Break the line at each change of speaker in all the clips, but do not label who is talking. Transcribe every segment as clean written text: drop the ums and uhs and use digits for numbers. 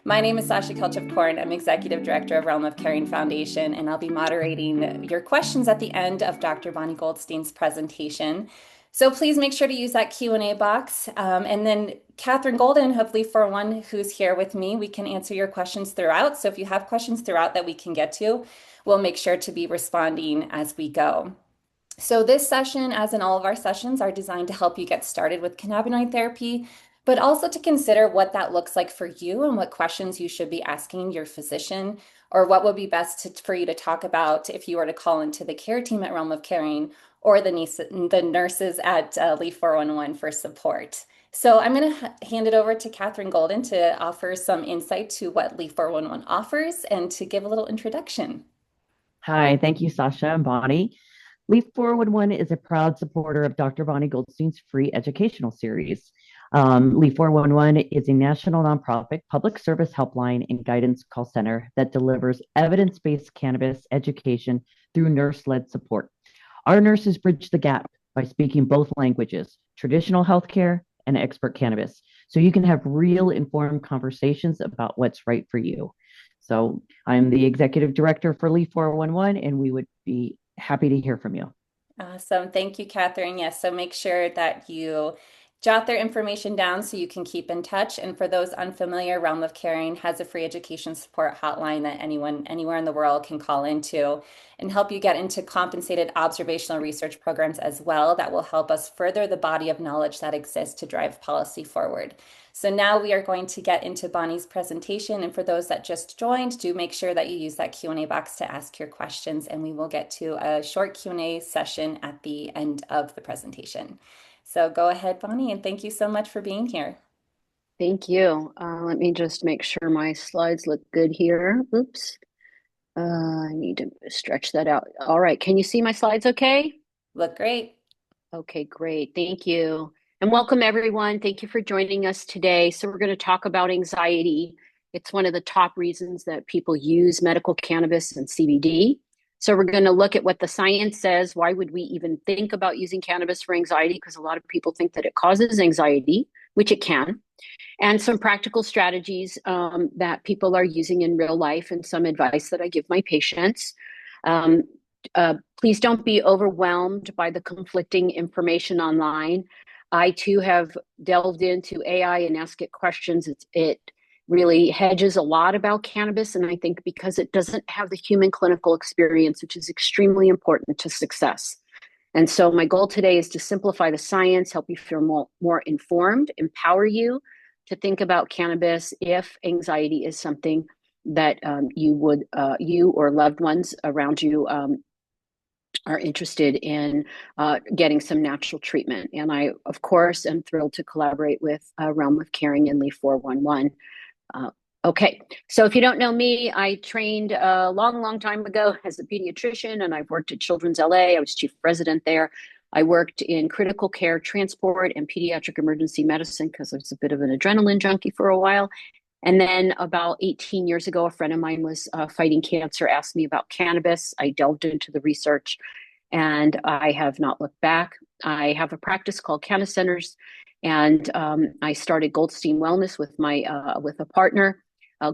My name is Sasha Kelchev-Korn. I'm Executive Director of Realm of Caring Foundation, and I'll be moderating your questions at the end of Dr. Bonni Goldstein's presentation. So please make sure to use that Q&A box. And then Catherine Golden of Leaf 401, who's here with me, we can answer your questions throughout. So if you have questions throughout that we can get to, we'll make sure to be responding as we go. So this session, as in all of our sessions, are designed to help you get started with cannabinoid therapy, but also to consider what that looks like for you and what questions you should be asking your physician, or what would be best for you to talk about if you were to call into the care team at Realm of Caring or the nurses at Leaf 411 for support. So I'm going to hand it over to Catherine Golden to offer some insight to what Leaf 411 offers and to give a little introduction.
Hi, thank you, Sasha and Bonnie. Leaf 411 is a proud supporter of Dr. Bonni Goldstein's free educational series. Leaf 411 is a national nonprofit public service helpline and guidance call center that delivers evidence-based cannabis education through nurse-led support. Our nurses bridge the gap by speaking both languages, traditional healthcare and expert cannabis, so you can have real informed conversations about what's right for you. So I'm the executive director for Leaf 411, and we would be happy to hear from you.
Awesome. Thank you, Catherine. Yes, so make sure that you jot their information down so you can keep in touch. And for those unfamiliar, Realm of Caring has a free education support hotline that anyone anywhere in the world can call into and help you get into compensated observational research programs as well that will help us further the body of knowledge that exists to drive policy forward. So now we are going to get into Bonnie's presentation. And for those that just joined, do make sure that you use that Q&A box to ask your questions, and we will get to a short Q&A session at the end of the presentation. So go ahead, Bonnie, and thank you so much for being here.
Thank you. Let me just make sure my slides look good here. Oops. I need to stretch that out. All right. Can you see my slides okay?
Look great.
Okay, great. Thank you. And welcome, everyone. Thank you for joining us today. So we're going to talk about anxiety. It's one of the top reasons that people use medical cannabis and CBD. So we're going to look at what the science says. Why would we even think about using cannabis for anxiety? Because a lot of people think that it causes anxiety, which it can. And some practical strategies that people are using in real life, and some advice that I give my patients. Please don't be overwhelmed by the conflicting information online. I too have delved into AI and asked it questions. It really hedges a lot about cannabis, and I think because it doesn't have the human clinical experience, which is extremely important to success. And so my goal today is to simplify the science, help you feel more informed, empower you to think about cannabis if anxiety is something that you or loved ones around you are interested in getting some natural treatment. And I, of course, am thrilled to collaborate with Realm of Caring and Leaf 411. Okay, so if you don't know me, I trained a long time ago as a pediatrician, and I've worked at Children's LA. I was chief resident there. I worked in critical care transport and pediatric emergency medicine because I was a bit of an adrenaline junkie for a while. And then about 18 years ago, a friend of mine was fighting cancer, asked me about cannabis. I delved into the research, and I have not looked back. I have a practice called Canna Centers, and I started Goldstein Wellness with with a partner.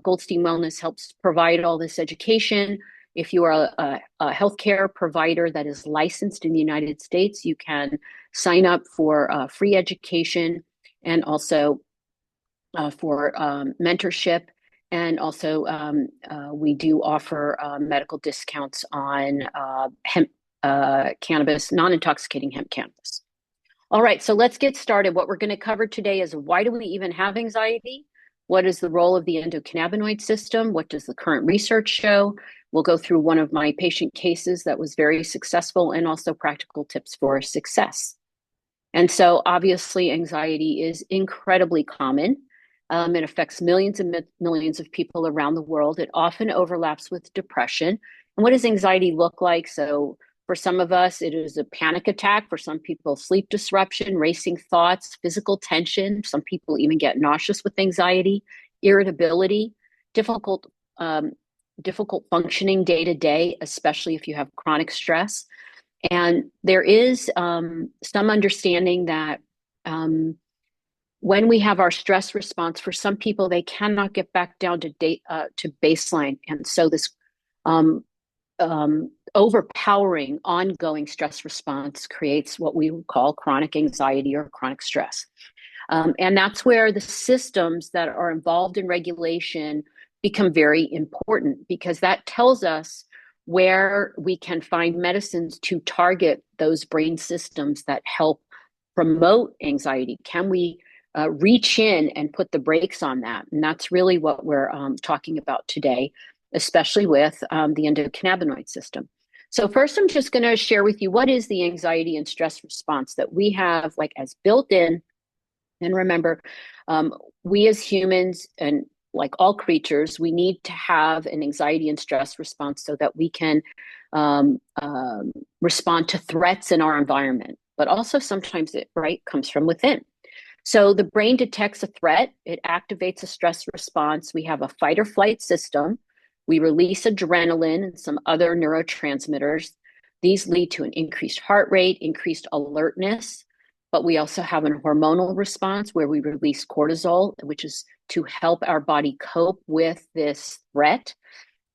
Goldstein Wellness helps provide all this education. If you are a healthcare provider that is licensed in the United States, you can sign up for free education and also for mentorship. And also, we do offer medical discounts on hemp cannabis, non-intoxicating hemp cannabis. All right, so let's get started. What we're going to cover today is, why do we even have anxiety? What is the role of the endocannabinoid system? What does the current research show? We'll go through one of my patient cases that was very successful, and also practical tips for success. And so obviously anxiety is incredibly common. It affects millions and millions of people around the world. It often overlaps with depression. And what does anxiety look like? So for some of us, it is a panic attack. For some people, sleep disruption, racing thoughts, physical tension. Some people even get nauseous with anxiety, irritability, difficult functioning day to day, especially if you have chronic stress. And there is some understanding that when we have our stress response, for some people, they cannot get back down to baseline. And so this overpowering ongoing stress response creates what we call chronic anxiety or chronic stress. And that's where the systems that are involved in regulation become very important, because that tells us where we can find medicines to target those brain systems that help promote anxiety. Can we reach in and put the brakes on that? And that's really what we're talking about today, especially with the endocannabinoid system. So first, I'm just going to share with you what is the anxiety and stress response that we have like as built in. And remember, we as humans and like all creatures, we need to have an anxiety and stress response so that we can respond to threats in our environment. But also sometimes it comes from within. So the brain detects a threat, it activates a stress response. We have a fight or flight system. We release adrenaline and some other neurotransmitters. These lead to an increased heart rate, increased alertness. But we also have a hormonal response where we release cortisol, which is to help our body cope with this threat.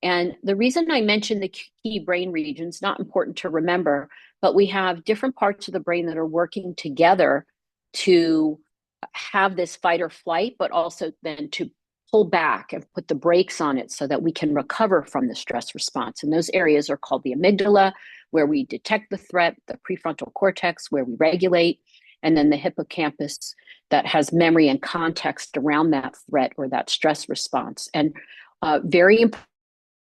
And the reason I mentioned the key brain regions, not important to remember, but we have different parts of the brain that are working together to have this fight or flight, but also then to pull back and put the brakes on it so that we can recover from the stress response. And those areas are called the amygdala, where we detect the threat, the prefrontal cortex, where we regulate, and then the hippocampus that has memory and context around that threat or that stress response. And very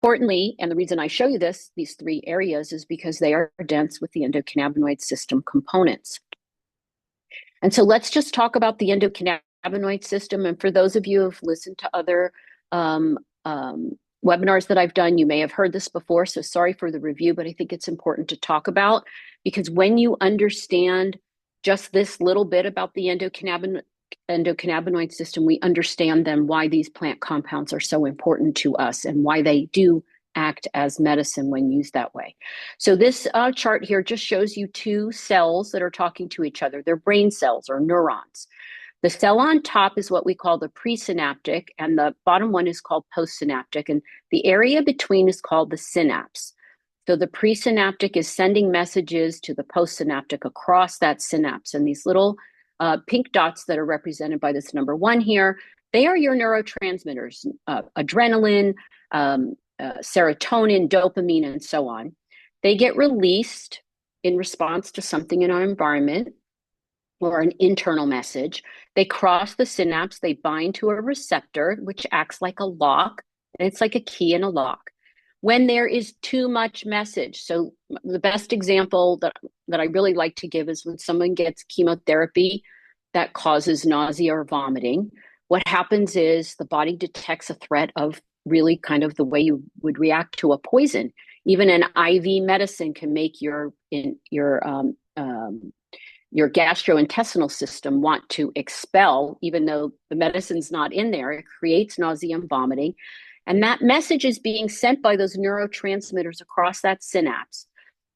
importantly, and the reason I show you these three areas is because they are dense with the endocannabinoid system components. And so let's just talk about the endocannabinoid system. And for those of you who've listened to other webinars that I've done, you may have heard this before, so sorry for the review, but I think it's important to talk about, because when you understand just this little bit about the endocannabinoid system, we understand then why these plant compounds are so important to us and why they do act as medicine when used that way. So this chart here just shows you two cells that are talking to each other. They're brain cells or neurons. The cell on top is what we call the presynaptic, and the bottom one is called postsynaptic, and the area between is called the synapse. So the presynaptic is sending messages to the postsynaptic across that synapse. And these little pink dots that are represented by this number 1 here, they are your neurotransmitters, adrenaline, serotonin, dopamine, and so on. They get released in response to something in our environment or an internal message. They cross the synapse, they bind to a receptor, which acts like a lock, and it's like a key in a lock. When there is too much message, so the best example that I really like to give is when someone gets chemotherapy that causes nausea or vomiting. What happens is the body detects a threat of really kind of the way you would react to a poison. Even an IV medicine can make your gastrointestinal system want to expel, even though the medicine's not in there. It creates nausea and vomiting. And that message is being sent by those neurotransmitters across that synapse.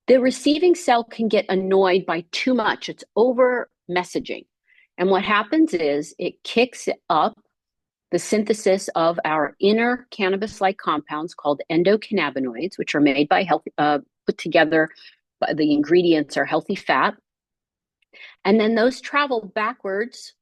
The receiving cell can get annoyed by too much. It's over messaging. And what happens is it kicks up the synthesis of our inner cannabis-like compounds called endocannabinoids, which are made by put together, the ingredients are healthy fat. And then those travel backwards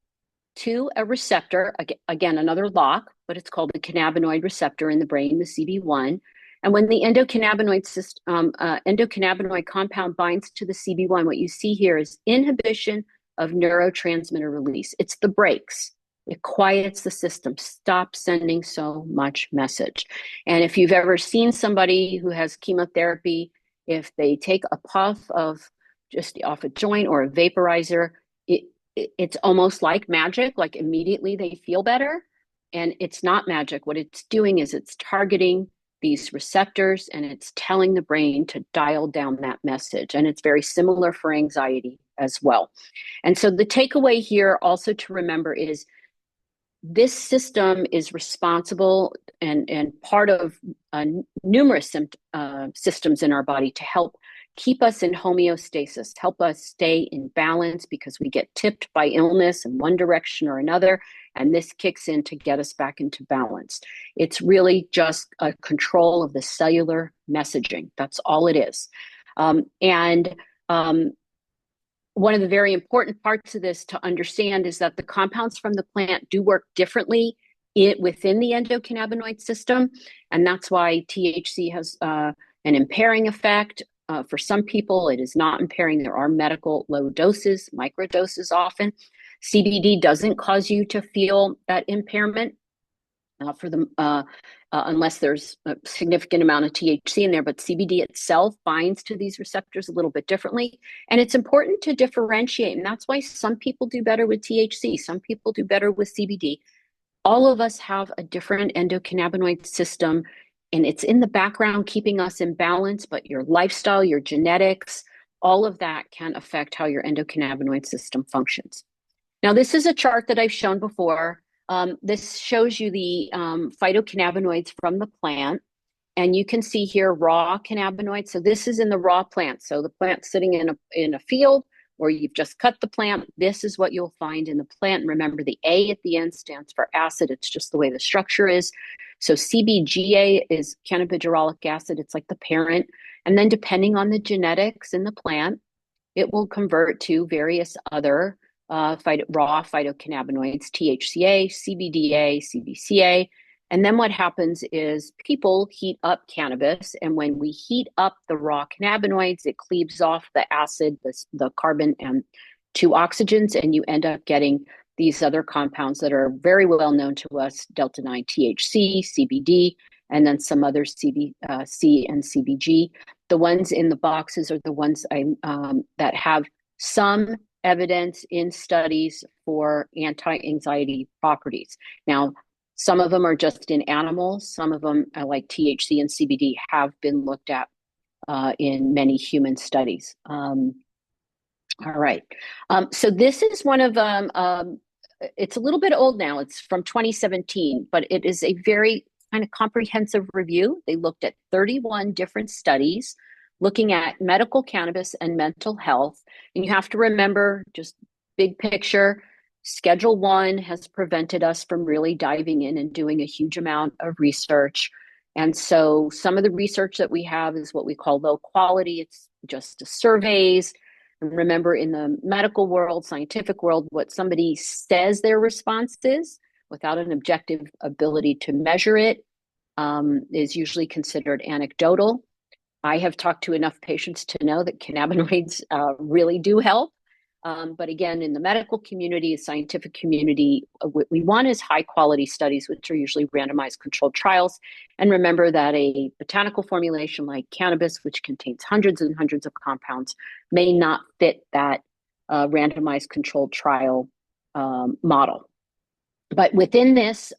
to a receptor, again, another lock, but it's called the cannabinoid receptor in the brain, the CB1. And when the endocannabinoid compound binds to the CB1, what you see here is inhibition of neurotransmitter release. It's the brakes. It quiets the system, stops sending so much message. And if you've ever seen somebody who has chemotherapy, if they take a puff of just off a joint or a vaporizer, it's almost like magic, like immediately they feel better. And it's not magic. What it's doing is it's targeting these receptors and it's telling the brain to dial down that message. And it's very similar for anxiety as well. And so the takeaway here also to remember is this system is responsible and part of numerous systems in our body to help keep us in homeostasis, help us stay in balance because we get tipped by illness in one direction or another, and this kicks in to get us back into balance. It's really just a control of the cellular messaging. That's all it is. One of the very important parts of this to understand is that the compounds from the plant do work differently within the endocannabinoid system, and that's why THC has an impairing effect. For some people, it is not impairing. There are medical low doses, microdoses often. CBD doesn't cause you to feel that impairment unless there's a significant amount of THC in there, but CBD itself binds to these receptors a little bit differently. And it's important to differentiate, and that's why some people do better with THC, some people do better with CBD. All of us have a different endocannabinoid system, and it's in the background keeping us in balance, but your lifestyle, your genetics, all of that can affect how your endocannabinoid system functions. Now, this is a chart that I've shown before. This shows you the phytocannabinoids from the plant, and you can see here raw cannabinoids. So this is in the raw plant. So the plant's sitting in a field, or you've just cut the plant. This is what you'll find in the plant. And remember, the A at the end stands for acid. It's just the way the structure is. So CBGA is cannabidiolic acid. It's like the parent. And then depending on the genetics in the plant, it will convert to various other raw phytocannabinoids, THCA, CBDA, CBCA. And then what happens is people heat up cannabis. And when we heat up the raw cannabinoids, it cleaves off the acid, the carbon, and two oxygens, and you end up getting these other compounds that are very well known to us, delta-9 THC, CBD, and then some other CBC and CBG. The ones in the boxes are the ones that have some evidence in studies for anti-anxiety properties. Now, some of them are just in animals. Some of them, like THC and CBD, have been looked at in many human studies. All right. So this is one of them. It's a little bit old now. It's from 2017, but it is a very kind of comprehensive review. They looked at 31 different studies looking at medical cannabis and mental health. And you have to remember, just big picture, Schedule 1 has prevented us from really diving in and doing a huge amount of research. And so some of the research that we have is what we call low quality. It's just surveys. And remember, in the medical world, scientific world, what somebody says their response is without an objective ability to measure it is usually considered anecdotal. I have talked to enough patients to know that cannabinoids really do help. But again, in the medical community, scientific community, what we want is high quality studies, which are usually randomized controlled trials. And remember that a botanical formulation like cannabis, which contains hundreds and hundreds of compounds, may not fit that randomized controlled trial model. But within this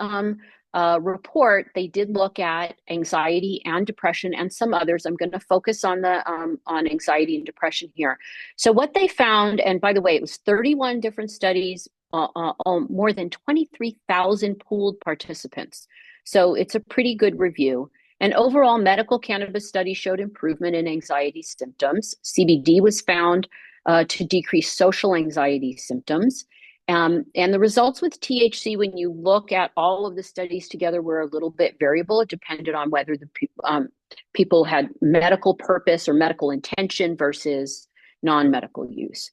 report, they did look at anxiety and depression and some others. I'm going to focus on anxiety and depression here. So what they found, and by the way, it was 31 different studies, more than 23,000 pooled participants. So it's a pretty good review. An overall medical cannabis study showed improvement in anxiety symptoms. CBD was found to decrease social anxiety symptoms. And the results with THC, when you look at all of the studies together, were a little bit variable. It depended on whether the people had medical purpose or medical intention versus non-medical use.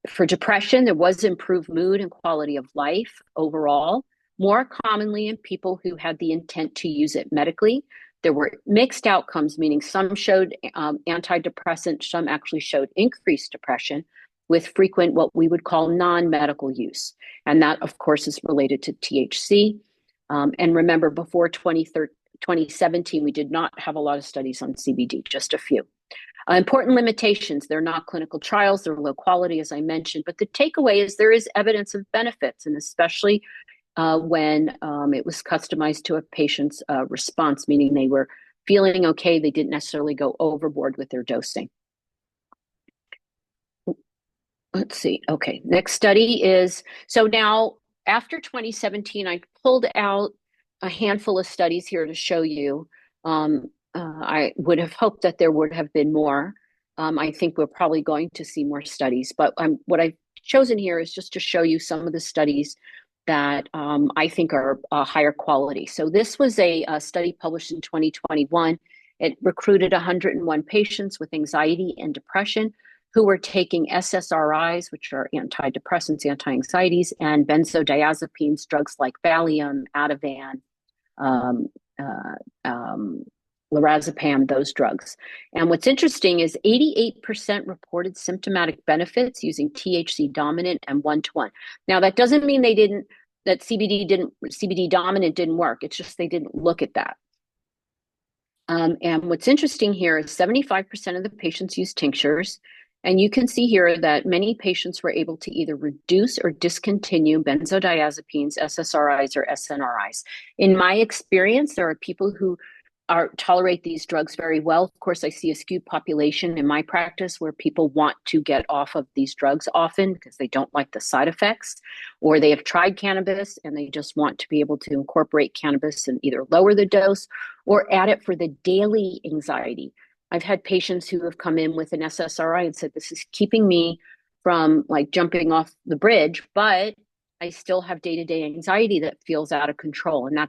For depression, there was improved mood and quality of life overall, more commonly in people who had the intent to use it medically. There were mixed outcomes, meaning some showed antidepressant, some actually showed increased depression, with frequent what we would call non-medical use. And that, of course, is related to THC. And remember, before 2017, we did not have a lot of studies on CBD, just a few. Important limitations, they're not clinical trials, they're low quality, as I mentioned, but the takeaway is there is evidence of benefits, and especially when it was customized to a patient's response, meaning they were feeling okay, they didn't necessarily go overboard with their dosing. Let's see. Okay, next study is, so now after 2017, I pulled out a handful of studies here to show you. I would have hoped that there would have been more. I think we're probably going to see more studies, but what I've chosen here is just to show you some of the studies that I think are higher quality. So this was a study published in 2021. It recruited 101 patients with anxiety and depression who were taking SSRIs, which are antidepressants, anti-anxieties, and benzodiazepines, drugs like Valium, Ativan, um, uh, um, lorazepam, those drugs. And what's interesting is 88% reported symptomatic benefits using THC dominant and one-to-one. Now, that doesn't mean that CBD dominant didn't work. It's just they didn't look at that. And what's interesting here is 75% of the patients used tinctures. And you can see here that many patients were able to either reduce or discontinue benzodiazepines, SSRIs, or SNRIs. In my experience, there are people who tolerate these drugs very well. Of course, I see a skewed population in my practice where people want to get off of these drugs often because they don't like the side effects, or they have tried cannabis and they just want to be able to incorporate cannabis and either lower the dose or add it for the daily anxiety. I've had patients who have come in with an SSRI and said, this is keeping me from like jumping off the bridge, but I still have day-to-day anxiety that feels out of control. And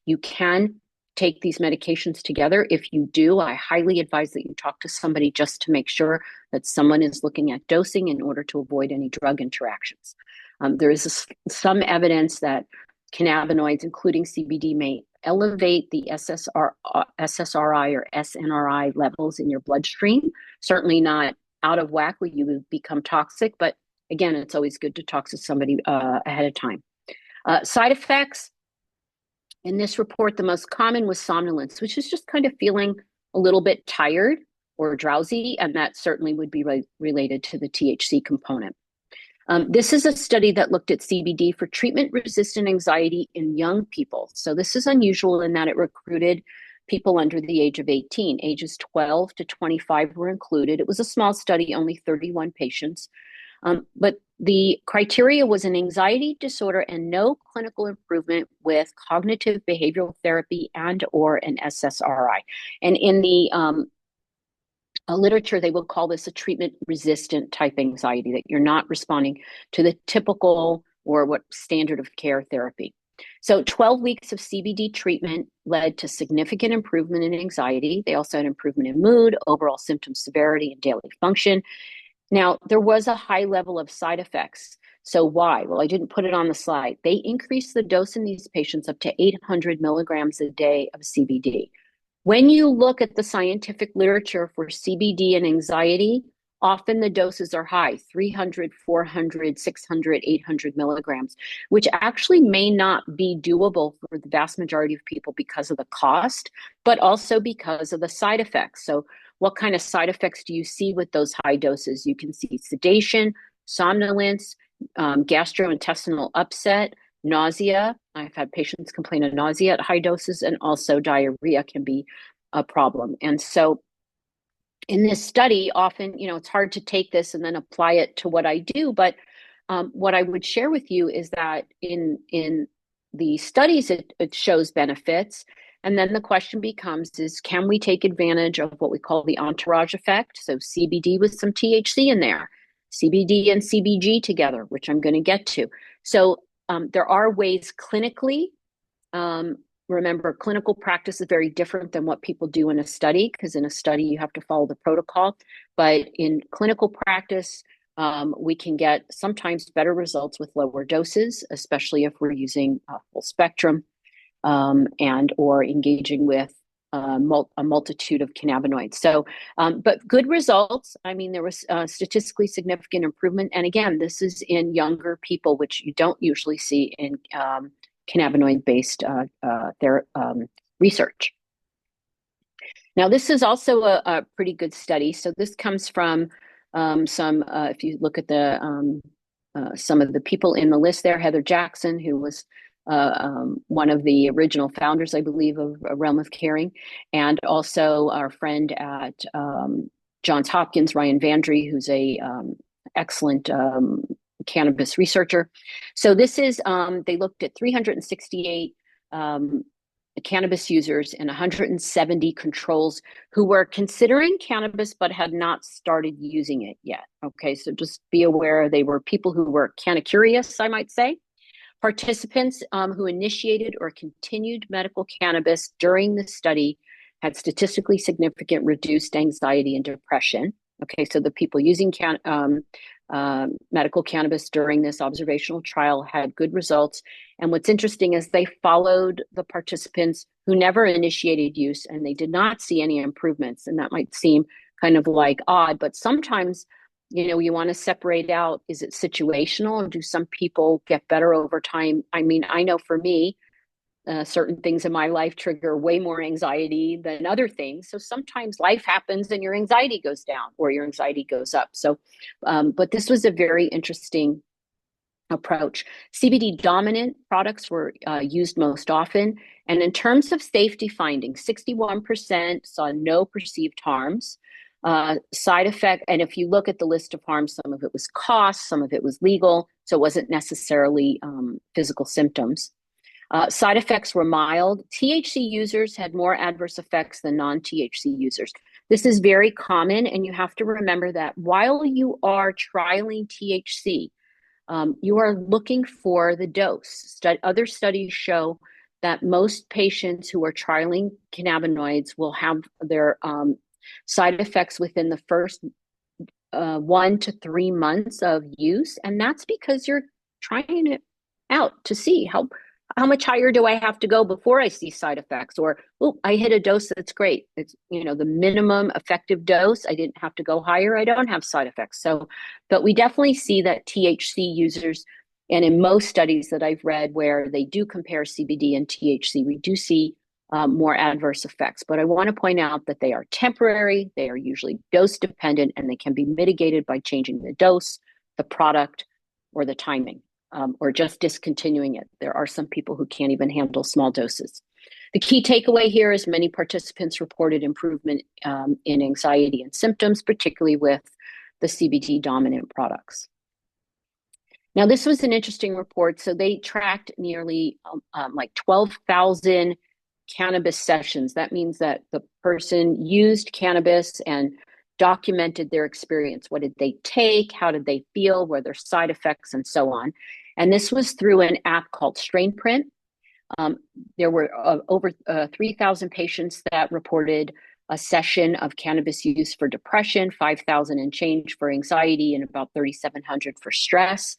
you can take these medications together. If you do, I highly advise that you talk to somebody just to make sure that someone is looking at dosing in order to avoid any drug interactions. There is some evidence that cannabinoids, including CBD, may elevate the SSRI or SNRI levels in your bloodstream. Certainly not out of whack where you would become toxic, but again, it's always good to talk to somebody ahead of time. Side effects. In this report, the most common was somnolence, which is just kind of feeling a little bit tired or drowsy, and that certainly would be related to the THC component. This is a study that looked at CBD for treatment-resistant anxiety in young people. So this is unusual in that it recruited people under the age of 18. Ages 12 to 25 were included. It was a small study, only 31 patients. But the criteria was an anxiety disorder and no clinical improvement with cognitive behavioral therapy and or an SSRI. And in the literature, they will call this a treatment-resistant type anxiety, that you're not responding to the typical or what standard of care therapy. So 12 weeks of CBD treatment led to significant improvement in anxiety. They also had improvement in mood, overall symptom severity, and daily function. Now, there was a high level of side effects. So why? Well, I didn't put it on the slide. They increased the dose in these patients up to 800 milligrams a day of CBD. When you look at the scientific literature for CBD and anxiety, often the doses are high, 300, 400, 600, 800 milligrams, which actually may not be doable for the vast majority of people because of the cost, but also because of the side effects. So what kind of side effects do you see with those high doses? You can see sedation, somnolence, gastrointestinal upset, nausea. I've had patients complain of nausea at high doses, and also diarrhea can be a problem. And so in this study, often, it's hard to take this and then apply it to what I do. But what I would share with you is that in the studies, it shows benefits. And then the question becomes can we take advantage of what we call the entourage effect? So CBD with some THC in there, CBD and CBG together, which I'm going to get to. So there are ways clinically. Remember, clinical practice is very different than what people do in a study, because in a study you have to follow the protocol. But in clinical practice, we can get sometimes better results with lower doses, especially if we're using a full spectrum and or engaging with a multitude of cannabinoids. So, but good results. I mean, there was statistically significant improvement. And again, this is in younger people, which you don't usually see in cannabinoid-based research. Now, this is also a pretty good study. So this comes from if you look at some of the people in the list there, Heather Jackson, who was one of the original founders, I believe, of Realm of Caring, and also our friend at Johns Hopkins, Ryan Vandry, who's a excellent cannabis researcher. So this is, they looked at 368 cannabis users and 170 controls who were considering cannabis but had not started using it yet. Okay, so just be aware they were people who were kind of curious, I might say. Participants who initiated or continued medical cannabis during the study had statistically significant reduced anxiety and depression. Okay, so the people using medical cannabis during this observational trial had good results. And what's interesting is they followed the participants who never initiated use and they did not see any improvements. And that might seem kind of like odd, but sometimes, you know, you want to separate out, is it situational or do some people get better over time? I mean, I know for me, certain things in my life trigger way more anxiety than other things. So sometimes life happens and your anxiety goes down or your anxiety goes up. So, but this was a very interesting approach. CBD dominant products were used most often. And in terms of safety findings, 61% saw no perceived harms. Side effect, and if you look at the list of harms, some of it was cost, some of it was legal, so it wasn't necessarily physical symptoms. Side effects were mild. THC users had more adverse effects than non-THC users. This is very common, and you have to remember that while you are trialing THC, you are looking for the dose. Other studies show that most patients who are trialing cannabinoids will have their side effects within the first 1 to 3 months of use, and that's because you're trying it out to see how much higher do I have to go before I see side effects, or oh, I hit a dose that's great. It's, you know, the minimum effective dose. I didn't have to go higher. I don't have side effects. So, but we definitely see that THC users, and in most studies that I've read where they do compare CBD and THC, we do see more adverse effects. But I want to point out that they are temporary, they are usually dose dependent, and they can be mitigated by changing the dose, the product, or the timing, or just discontinuing it. There are some people who can't even handle small doses. The key takeaway here is many participants reported improvement in anxiety and symptoms, particularly with the CBD dominant products. Now, this was an interesting report. So they tracked nearly like 12,000 cannabis sessions. That means that the person used cannabis and documented their experience. What did they take? How did they feel? Were there side effects and so on? And this was through an app called StrainPrint. There were over 3,000 patients that reported a session of cannabis use for depression, 5,000 and change for anxiety, and about 3,700 for stress.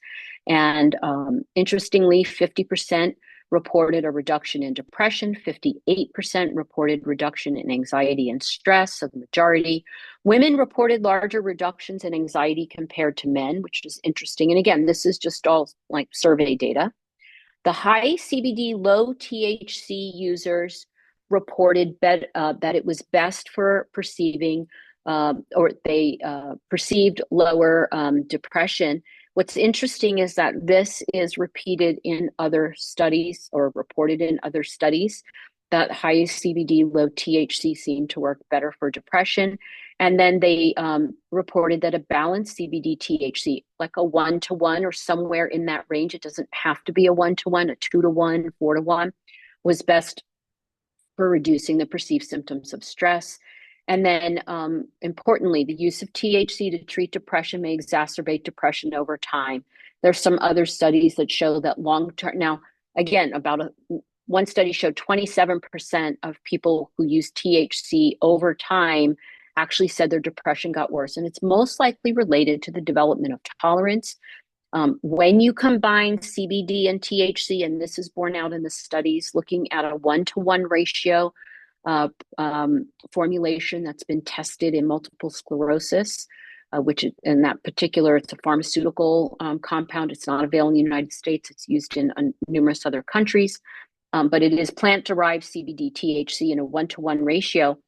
And interestingly, 50% reported a reduction in depression, 58% reported reduction in anxiety and stress, so the majority. Women reported larger reductions in anxiety compared to men, which is interesting. And again, this is just all like survey data. The high CBD, low THC users reported that it was best for perceiving, or they perceived lower depression. What's interesting is that this is repeated in other studies or reported in other studies, that high CBD, low THC seemed to work better for depression. And then they reported that a balanced CBD THC, like a 1-to-1 or somewhere in that range, it doesn't have to be a 1-to-1, a 2-to-1, 4-to-1, was best for reducing the perceived symptoms of stress. And then importantly, the use of THC to treat depression may exacerbate depression over time. There's some other studies that show that long-term, now, again, one study showed 27% of people who use THC over time actually said their depression got worse. And it's most likely related to the development of tolerance. When you combine CBD and THC, and this is borne out in the studies, looking at a 1-to-1 ratio formulation that's been tested in multiple sclerosis, which in that particular, it's a pharmaceutical compound. It's not available in the United States. It's used in numerous other countries, but it is plant-derived CBD THC in a 1-to-1 ratio.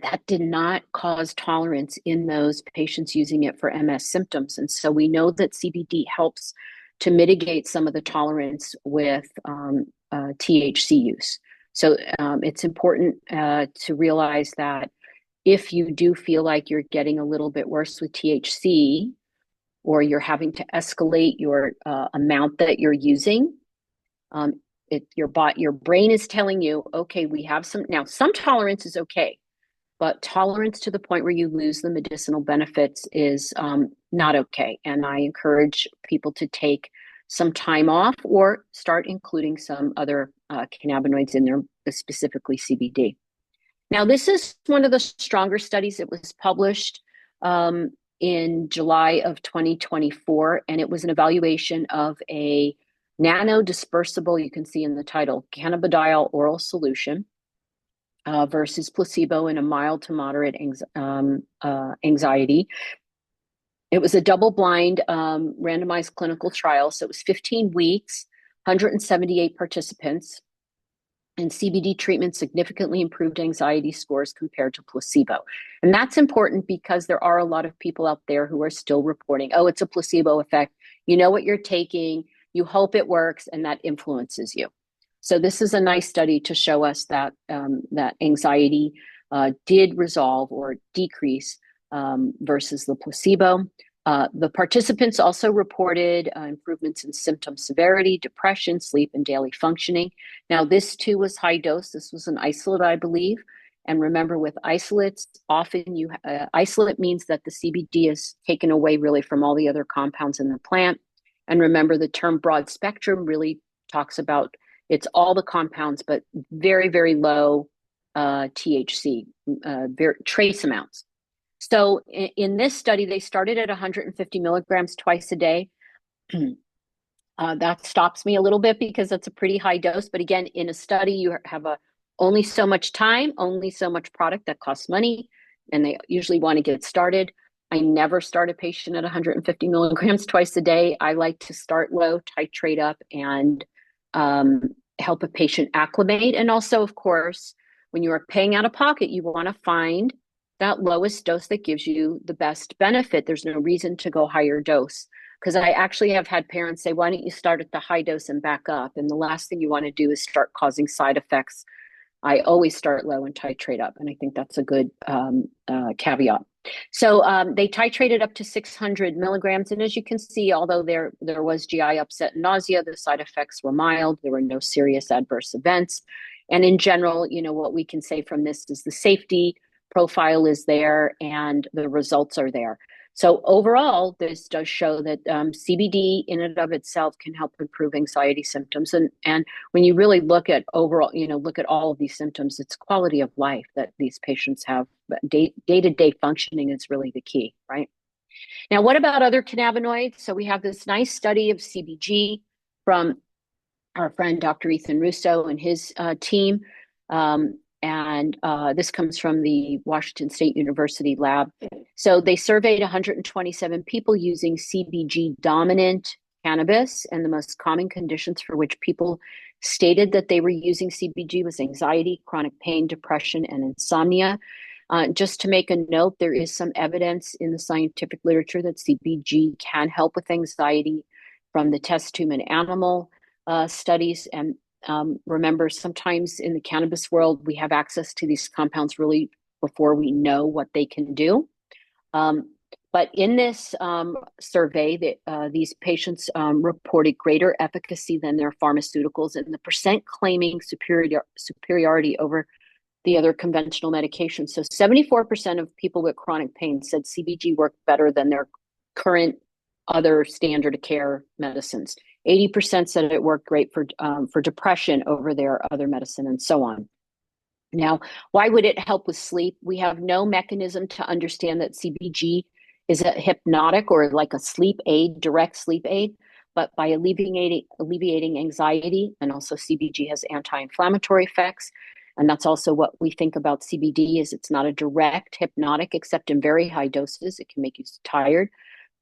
That did not cause tolerance in those patients using it for MS symptoms. And so we know that CBD helps to mitigate some of the tolerance with THC use. So it's important to realize that if you do feel like you're getting a little bit worse with THC, or you're having to escalate your amount that you're using, your brain is telling you, okay, we have some tolerance is okay, but tolerance to the point where you lose the medicinal benefits is not okay. And I encourage people to take some time off or start including some other cannabinoids in there, specifically CBD. Now, this is one of the stronger studies. It was published in July of 2024, and it was an evaluation of a nano-dispersible, you can see in the title, cannabidiol oral solution versus placebo in a mild to moderate anxiety. It was a double-blind randomized clinical trial, so it was 15 weeks, 178 participants, and CBD treatment significantly improved anxiety scores compared to placebo. And that's important because there are a lot of people out there who are still reporting, oh, it's a placebo effect. You know what you're taking, you hope it works, and that influences you. So this is a nice study to show us that that anxiety did resolve or decrease versus the placebo. The participants also reported improvements in symptom severity, depression, sleep, and daily functioning. Now, this too was high dose. This was an isolate, I believe. And remember, with isolates, often isolate means that the CBD is taken away really from all the other compounds in the plant. And remember, the term broad spectrum really talks about it's all the compounds, but very, very low THC, very trace amounts. So in this study, they started at 150 milligrams twice a day. That stops me a little bit because that's a pretty high dose. But again, in a study, you have only so much time, only so much product that costs money, and they usually want to get started. I never start a patient at 150 milligrams twice a day. I like to start low, titrate up, and help a patient acclimate. And also, of course, when you are paying out of pocket, you want to find that lowest dose that gives you the best benefit. There's no reason to go higher dose, because I actually have had parents say, why don't you start at the high dose and back up? And the last thing you want to do is start causing side effects. I always start low and titrate up. And I think that's a good caveat. So they titrated up to 600 milligrams. And as you can see, although there was GI upset and nausea, the side effects were mild. There were no serious adverse events. And in general, what we can say from this is the safety profile is there and the results are there. So overall, this does show that CBD in and of itself can help improve anxiety symptoms. And when you really look at overall, look at all of these symptoms, it's quality of life that these patients have. Day-to-day functioning is really the key, right? Now, what about other cannabinoids? So we have this nice study of CBG from our friend, Dr. Ethan Russo and his team. And this comes from the Washington State University lab. So they surveyed 127 people using CBG dominant cannabis, and the most common conditions for which people stated that they were using CBG was anxiety, chronic pain, depression, and insomnia. Just to make a note, there is some evidence in the scientific literature that CBG can help with anxiety from the test tube and animal studies. And remember, sometimes in the cannabis world, we have access to these compounds really before we know what they can do. But in this survey, these patients reported greater efficacy than their pharmaceuticals, and the percent claiming superiority over the other conventional medications. So 74% of people with chronic pain said CBG worked better than their current other standard of care medicines. 80% said it worked great for depression over their other medicine, and so on. Now, why would it help with sleep? We have no mechanism to understand that CBG is a hypnotic or like a sleep aid, direct sleep aid, but by alleviating anxiety, and also CBG has anti-inflammatory effects. And that's also what we think about CBD is it's not a direct hypnotic, except in very high doses. It can make you tired.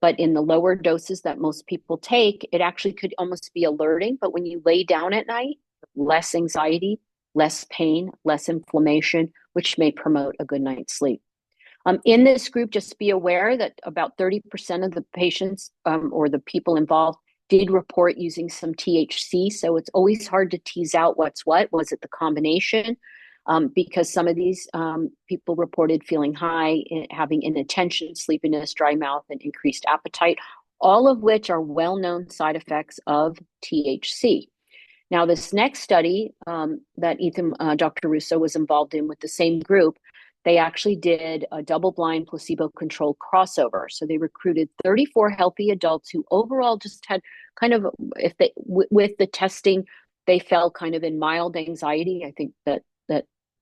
But in the lower doses that most people take, it actually could almost be alerting. But when you lay down at night, less anxiety, less pain, less inflammation, which may promote a good night's sleep. In this group, just be aware that about 30% of the patients or the people involved did report using some THC. So it's always hard to tease out what's what. Was it the combination? Because some of these people reported feeling high, having inattention, sleepiness, dry mouth, and increased appetite, all of which are well-known side effects of THC. Now, this next study that Dr. Russo was involved in with the same group, they actually did a double-blind placebo-controlled crossover. So they recruited 34 healthy adults who overall just had kind of, with the testing, they fell kind of in mild anxiety. I think that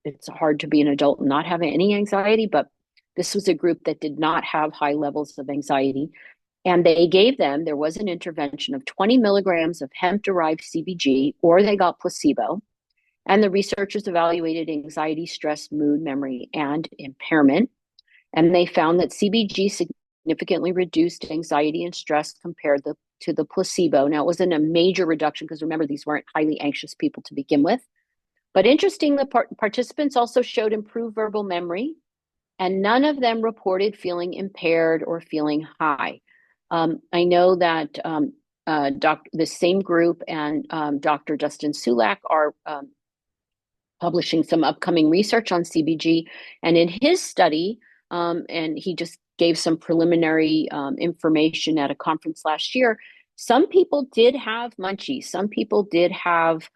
it's hard to be an adult and not have any anxiety, but this was a group that did not have high levels of anxiety. And they gave them, there was an intervention of 20 milligrams of hemp-derived CBG, or they got placebo. And the researchers evaluated anxiety, stress, mood, memory, and impairment. And they found that CBG significantly reduced anxiety and stress compared to the placebo. Now, it wasn't a major reduction because remember, these weren't highly anxious people to begin with. But interesting, the participants also showed improved verbal memory, and none of them reported feeling impaired or feeling high. I know that the same group and Dr. Justin Sulak are publishing some upcoming research on CBG. And in his study, and he just gave some preliminary information at a conference last year, some people did have munchies. Some people did have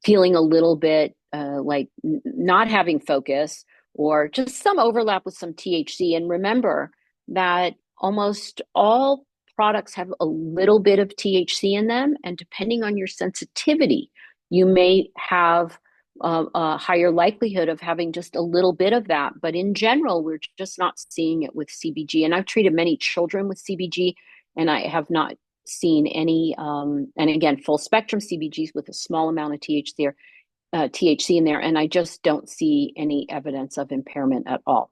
feeling a little bit like not having focus, or just some overlap with some THC. And remember that almost all products have a little bit of THC in them, and depending on your sensitivity, you may have a higher likelihood of having just a little bit of that. But in general, we're just not seeing it with CBG. And I've treated many children with CBG, and I have not seen any, and again, full spectrum CBGs with a small amount of THC in there, and I just don't see any evidence of impairment at all.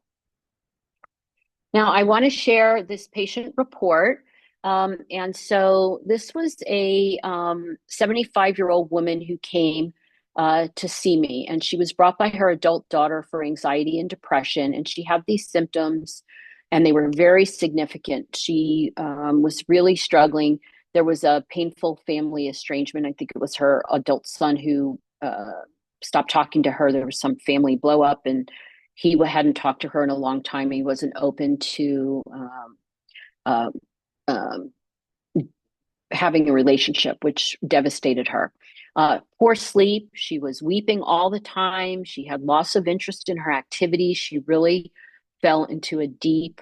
Now, I want to share this patient report. And so this was a 75-year-old woman who came to see me, and she was brought by her adult daughter for anxiety and depression, and she had these symptoms, and they were very significant. She was really struggling. There was a painful family estrangement. I think it was her adult son who stopped talking to her. There was some family blow up, and he hadn't talked to her in a long time. He wasn't open to having a relationship, which devastated her. Poor sleep. She was weeping all the time. She had loss of interest in her activities. She really fell into a deep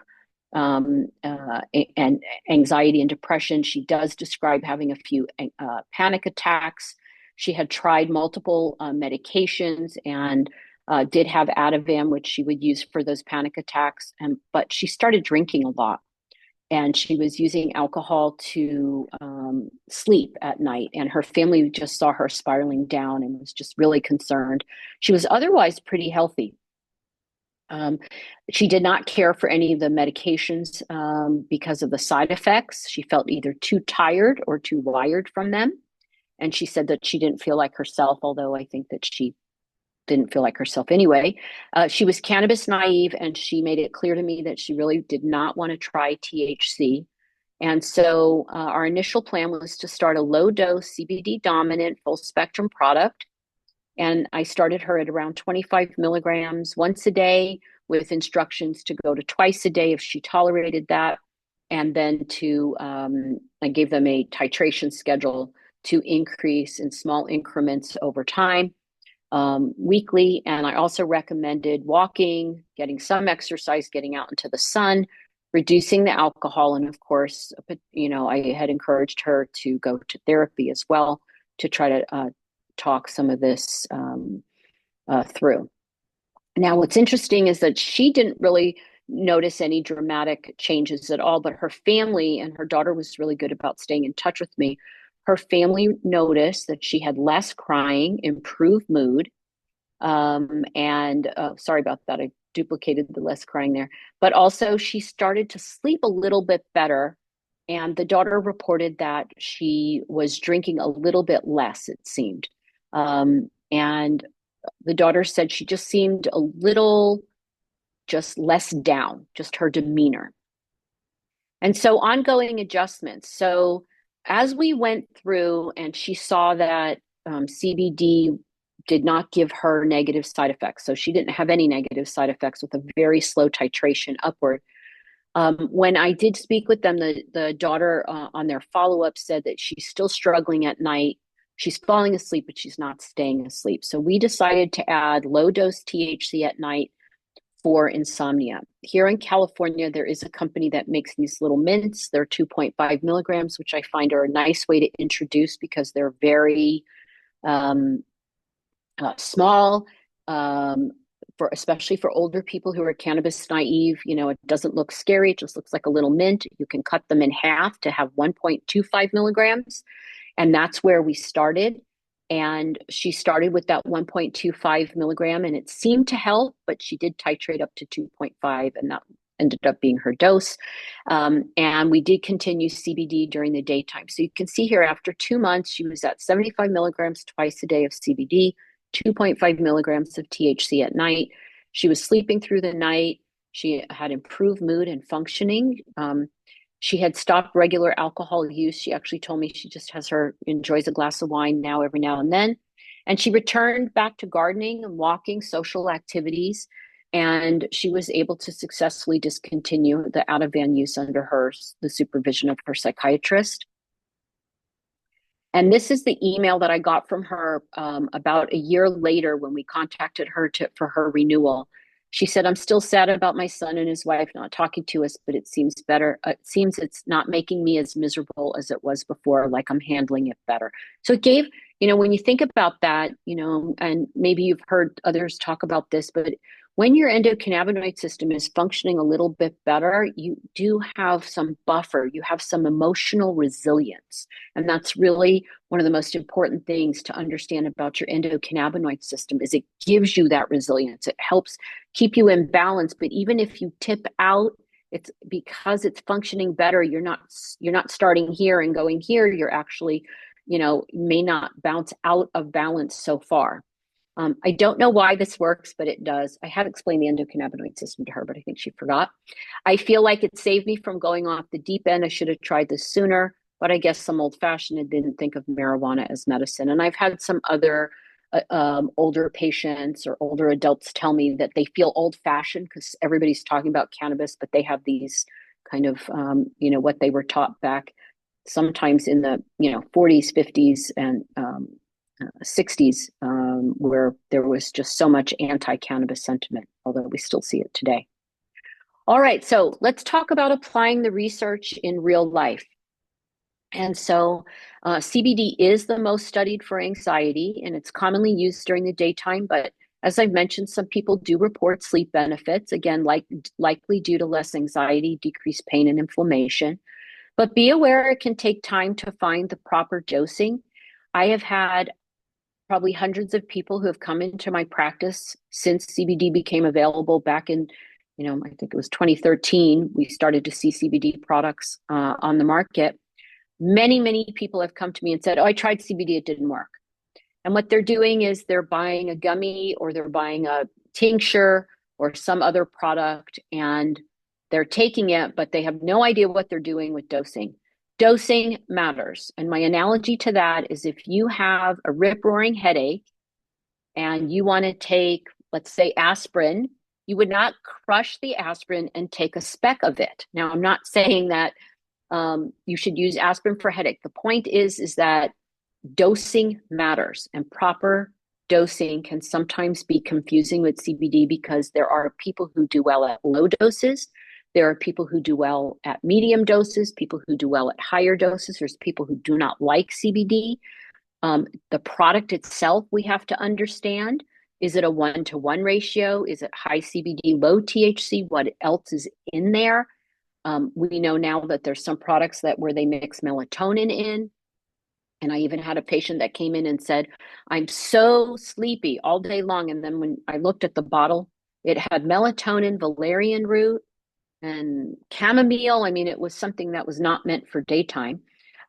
and anxiety and depression. She does describe having a few panic attacks. She had tried multiple medications and did have Ativan, which she would use for those panic attacks. But she started drinking a lot, and she was using alcohol to sleep at night. And her family just saw her spiraling down and was just really concerned. She was otherwise pretty healthy. She did not care for any of the medications because of the side effects. She felt either too tired or too wired from them. And she said that she didn't feel like herself, although I think that she didn't feel like herself anyway. She was cannabis naive, and she made it clear to me that she really did not want to try THC. And so our initial plan was to start a low dose CBD dominant full spectrum product. And I started her at around 25 milligrams once a day, with instructions to go to twice a day if she tolerated that. And then I gave them a titration schedule to increase in small increments over time, weekly. And I also recommended walking, getting some exercise, getting out into the sun, reducing the alcohol. And of course, I had encouraged her to go to therapy as well to try to talk some of this through. Now, what's interesting is that she didn't really notice any dramatic changes at all, but her family, and her daughter was really good about staying in touch with me. Her family noticed that she had less crying, improved mood, and sorry about that, I duplicated the less crying there, but also she started to sleep a little bit better. And the daughter reported that she was drinking a little bit less, it seemed. And the daughter said she just seemed a little just less down, just her demeanor. And so ongoing adjustments. So as we went through and she saw that CBD did not give her negative side effects, so she didn't have any negative side effects with a very slow titration upward, When I did speak with them, the daughter on their follow-up said that she's still struggling at night. She's falling asleep, but she's not staying asleep. So we decided to add low-dose THC at night for insomnia. Here in California, there is a company that makes these little mints. They're 2.5 milligrams, which I find are a nice way to introduce because they're very small, especially for older people who are cannabis naive. It doesn't look scary. It just looks like a little mint. You can cut them in half to have 1.25 milligrams. And that's where we started. And she started with that 1.25 milligram, and it seemed to help, but she did titrate up to 2.5, and that ended up being her dose. And we did continue CBD during the daytime. So you can see here, after 2 months, she was at 75 milligrams twice a day of CBD, 2.5 milligrams of THC at night. She was sleeping through the night. She had improved mood and functioning. She had stopped regular alcohol use. She actually told me she just enjoys a glass of wine now every now and then. And she returned back to gardening and walking, social activities. And she was able to successfully discontinue the out-of-van use under the supervision of her psychiatrist. And this is the email that I got from her about a year later when we contacted her for her renewal. She said, "I'm still sad about my son and his wife not talking to us, but it seems better. It seems it's not making me as miserable as it was before, like I'm handling it better." So it gave, when you think about that, and maybe you've heard others talk about this, but when your endocannabinoid system is functioning a little bit better, you do have some buffer, you have some emotional resilience. And that's really one of the most important things to understand about your endocannabinoid system is it gives you that resilience. It helps keep you in balance. But even if you tip out, it's because it's functioning better. You're not starting here and going here. You're actually, may not bounce out of balance so far. I don't know why this works, but it does. I have explained the endocannabinoid system to her, but I think she forgot. I feel like it saved me from going off the deep end. I should have tried this sooner, but I guess I'm old-fashioned and didn't think of marijuana as medicine. And I've had some other older patients or older adults tell me that they feel old-fashioned because everybody's talking about cannabis, but they have these kind of, what they were taught back sometimes in the, 40s, 50s, and 60s, where there was just so much anti-cannabis sentiment, although we still see it today. All right, so let's talk about applying the research in real life. And so CBD is the most studied for anxiety, and it's commonly used during the daytime, but as I've mentioned, some people do report sleep benefits, again, likely due to less anxiety, decreased pain, and inflammation. But be aware it can take time to find the proper dosing. I have had probably hundreds of people who have come into my practice since CBD became available back in, I think it was 2013. We started to see CBD products on the market. Many, many people have come to me and said, "Oh, I tried CBD, it didn't work." And what they're doing is they're buying a gummy or they're buying a tincture or some other product and they're taking it, but they have no idea what they're doing with dosing. Dosing matters. And my analogy to that is if you have a rip-roaring headache and you want to take, let's say, aspirin, you would not crush the aspirin and take a speck of it. Now, I'm not saying that you should use aspirin for headache. The point is that dosing matters, and proper dosing can sometimes be confusing with CBD because there are people who do well at low doses. There are people who do well at medium doses, people who do well at higher doses. There's people who do not like CBD. The product itself, we have to understand. Is it a 1-to-1 ratio? Is it high CBD, low THC? What else is in there? We know now that there's some products where they mix melatonin in. And I even had a patient that came in and said, "I'm so sleepy all day long." And then when I looked at the bottle, it had melatonin, valerian root, and chamomile. I mean, it was something that was not meant for daytime.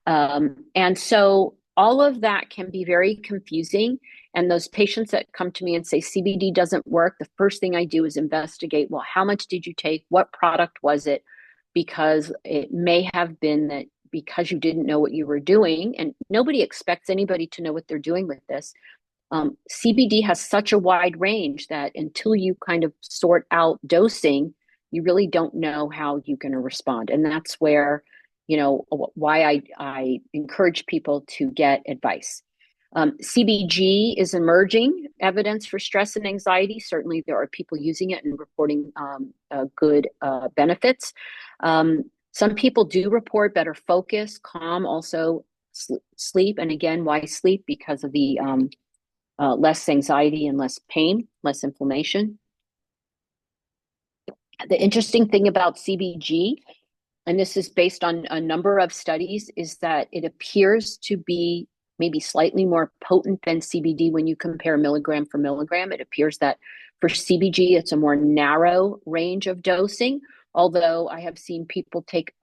And so all of that can be very confusing. And those patients that come to me and say CBD doesn't work, the first thing I do is investigate, well, how much did you take? What product was it? Because it may have been that because you didn't know what you were doing, and nobody expects anybody to know what they're doing with this. CBD has such a wide range that until you kind of sort out dosing, you really don't know how you're going to respond. And that's where, why I encourage people to get advice. CBG is emerging evidence for stress and anxiety. Certainly, there are people using it and reporting good benefits. Some people do report better focus, calm, also sleep. And again, why sleep? Because of the less anxiety and less pain, less inflammation. The interesting thing about CBG, and this is based on a number of studies, is that it appears to be maybe slightly more potent than CBD when you compare milligram for milligram. It appears that for CBG, it's a more narrow range of dosing, although I have seen people take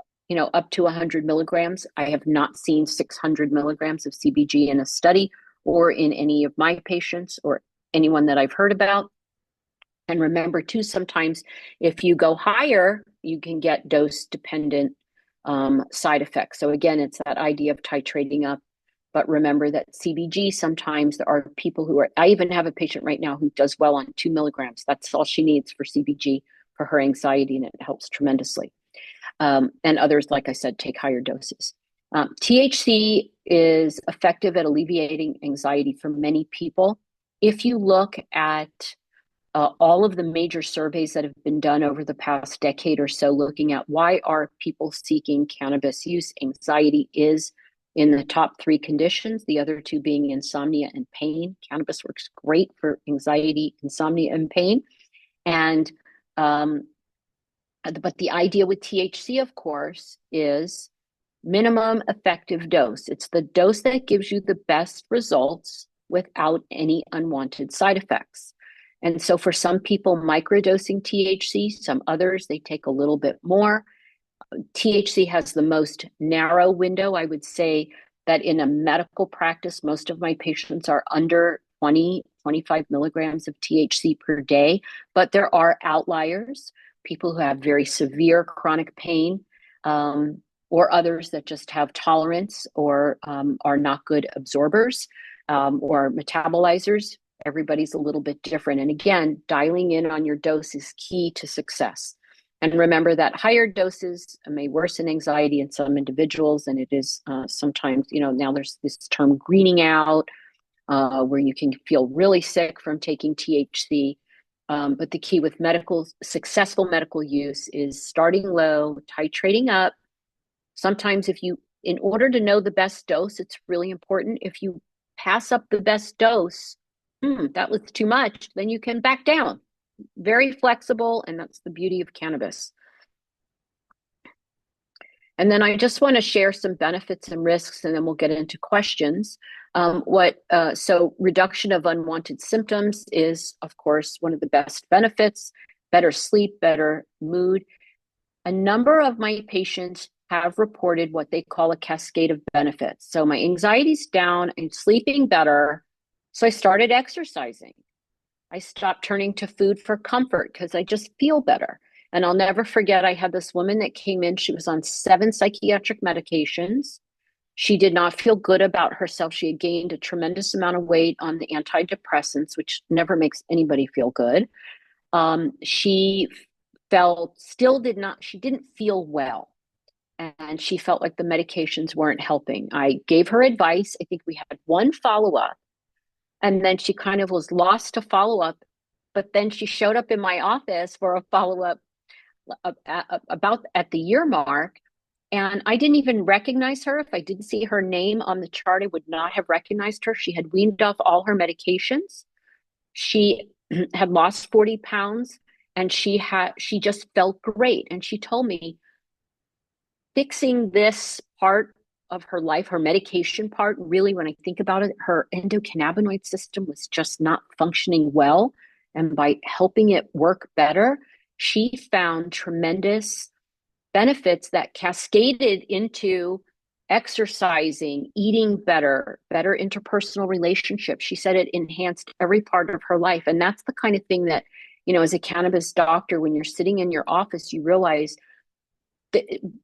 up to 100 milligrams. I have not seen 600 milligrams of CBG in a study or in any of my patients or anyone that I've heard about. And remember too, sometimes if you go higher, you can get dose dependent side effects. So again, it's that idea of titrating up. But remember that CBG, sometimes there are people who I even have a patient right now who does well on 2 milligrams. That's all she needs for CBG for her anxiety, and it helps tremendously. And others, like I said, take higher doses. THC is effective at alleviating anxiety for many people. If you look at all of the major surveys that have been done over the past decade or so, looking at why are people seeking cannabis use, anxiety is in the top 3 conditions, the other 2 being insomnia and pain. Cannabis works great for anxiety, insomnia, and pain. And but the idea with THC, of course, is minimum effective dose. It's the dose that gives you the best results without any unwanted side effects. And so for some people, microdosing THC, some others, they take a little bit more. THC has the most narrow window. I would say that in a medical practice, most of my patients are under 20, 25 milligrams of THC per day, but there are outliers, people who have very severe chronic pain, or others that just have tolerance or are not good absorbers or metabolizers. Everybody's a little bit different. And again, dialing in on your dose is key to success. And remember that higher doses may worsen anxiety in some individuals. And it is sometimes, now there's this term greening out, where you can feel really sick from taking THC. But the key with successful medical use is starting low, titrating up. Sometimes in order to know the best dose, it's really important. If you pass up the best dose, that was too much, then you can back down. Very flexible, and that's the beauty of cannabis. And then I just want to share some benefits and risks, and then we'll get into questions. So reduction of unwanted symptoms is, of course, one of the best benefits. Better sleep, better mood. A number of my patients have reported what they call a cascade of benefits. So my anxiety's down, I'm sleeping better, so I started exercising. I stopped turning to food for comfort because I just feel better. And I'll never forget, I had this woman that came in, she was on 7 psychiatric medications. She did not feel good about herself. She had gained a tremendous amount of weight on the antidepressants, which never makes anybody feel good. She didn't feel well. And she felt like the medications weren't helping. I gave her advice. I think we had one follow-up, and then she kind of was lost to follow-up. But then she showed up in my office for a follow-up about at the year mark. And I didn't even recognize her. If I didn't see her name on the chart, I would not have recognized her. She had weaned off all her medications. She had lost 40 pounds, and she just felt great. And she told me, fixing this part of her life, her medication part, really, when I think about it, her endocannabinoid system was just not functioning well. And by helping it work better, she found tremendous benefits that cascaded into exercising, eating better interpersonal relationships. She said it enhanced every part of her life. And that's the kind of thing that, as a cannabis doctor, when you're sitting in your office, you realize,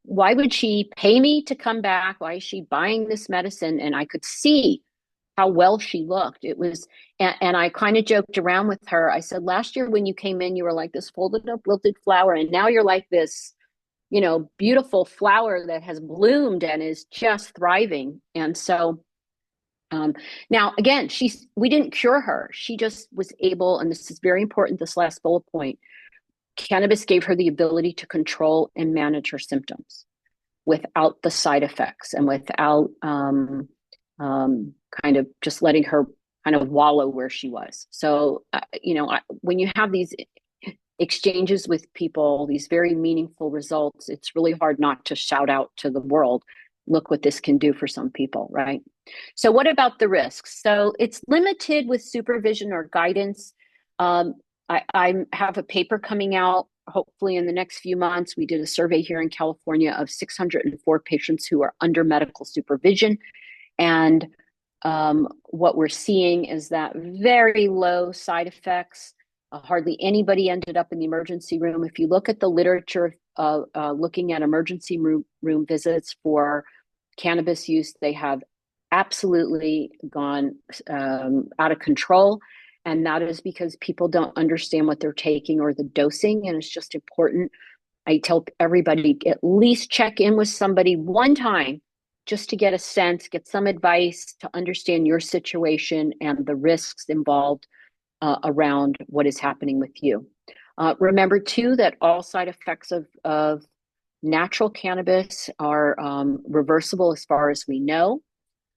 why would she pay me to come back? Why is she buying this medicine? And I could see how well she looked. It was, and I kind of joked around with her. I said, last year when you came in, you were like this folded up, wilted flower. And now you're like this, beautiful flower that has bloomed and is just thriving. And so now again, we didn't cure her. She just was able, and this is very important, this last bullet point, cannabis gave her the ability to control and manage her symptoms without the side effects and without kind of just letting her kind of wallow where she was. So, when you have these exchanges with people, these very meaningful results, it's really hard not to shout out to the world, look what this can do for some people, right? So what about the risks? So it's limited with supervision or guidance. I have a paper coming out, hopefully in the next few months. We did a survey here in California of 604 patients who are under medical supervision. And what we're seeing is that very low side effects. Hardly anybody ended up in the emergency room. If you look at the literature looking at emergency room visits for cannabis use, they have absolutely gone out of control. And that is because people don't understand what they're taking or the dosing. And it's just important. I tell everybody, at least check in with somebody one time just to get a sense, get some advice to understand your situation and the risks involved around what is happening with you. Remember too, that all side effects of natural cannabis are reversible as far as we know.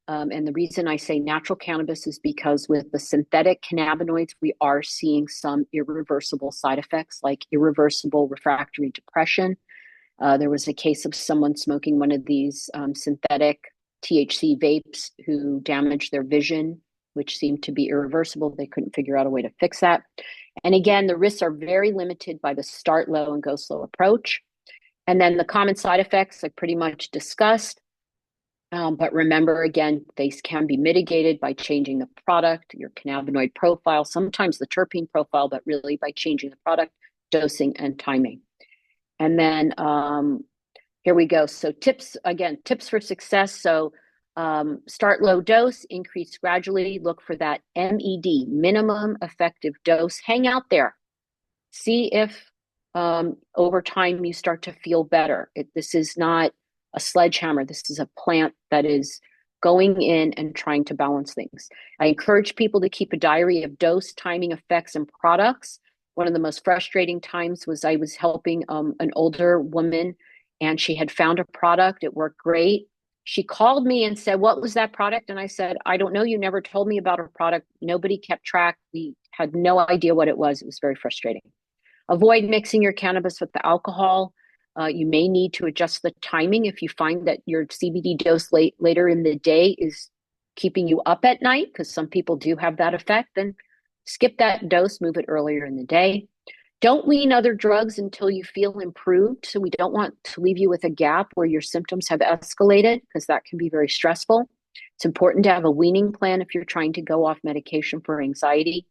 And the reason I say natural cannabis is because with the synthetic cannabinoids, we are seeing some irreversible side effects like irreversible refractory depression. There was a case of someone smoking one of these synthetic THC vapes who damaged their vision, which seemed to be irreversible. They couldn't figure out a way to fix that. And again, the risks are very limited by the start low and go slow approach. And then the common side effects I pretty much discussed. But remember, again, they can be mitigated by changing the product, your cannabinoid profile, sometimes the terpene profile, but really by changing the product, dosing, and timing. And then here we go. So tips for success. So start low dose, increase gradually, look for that MED, minimum effective dose. Hang out there. See if over time you start to feel better. This is not a sledgehammer. This is a plant that is going in and trying to balance things. I encourage people to keep a diary of dose, timing, effects, and products. One of the most frustrating times was I was helping an older woman, and she had found a product. It worked great. She called me and said, "What was that product?" And I said, "I don't know. You never told me about a product. Nobody kept track. We had no idea what it was." It was very frustrating. Avoid mixing your cannabis with the alcohol. You may need to adjust the timing if you find that your CBD dose later in the day is keeping you up at night, because some people do have that effect. Then skip that dose, move it earlier in the day. Don't wean other drugs until you feel improved. So we don't want to leave you with a gap where your symptoms have escalated, because that can be very stressful. It's important to have a weaning plan if you're trying to go off medication for anxiety,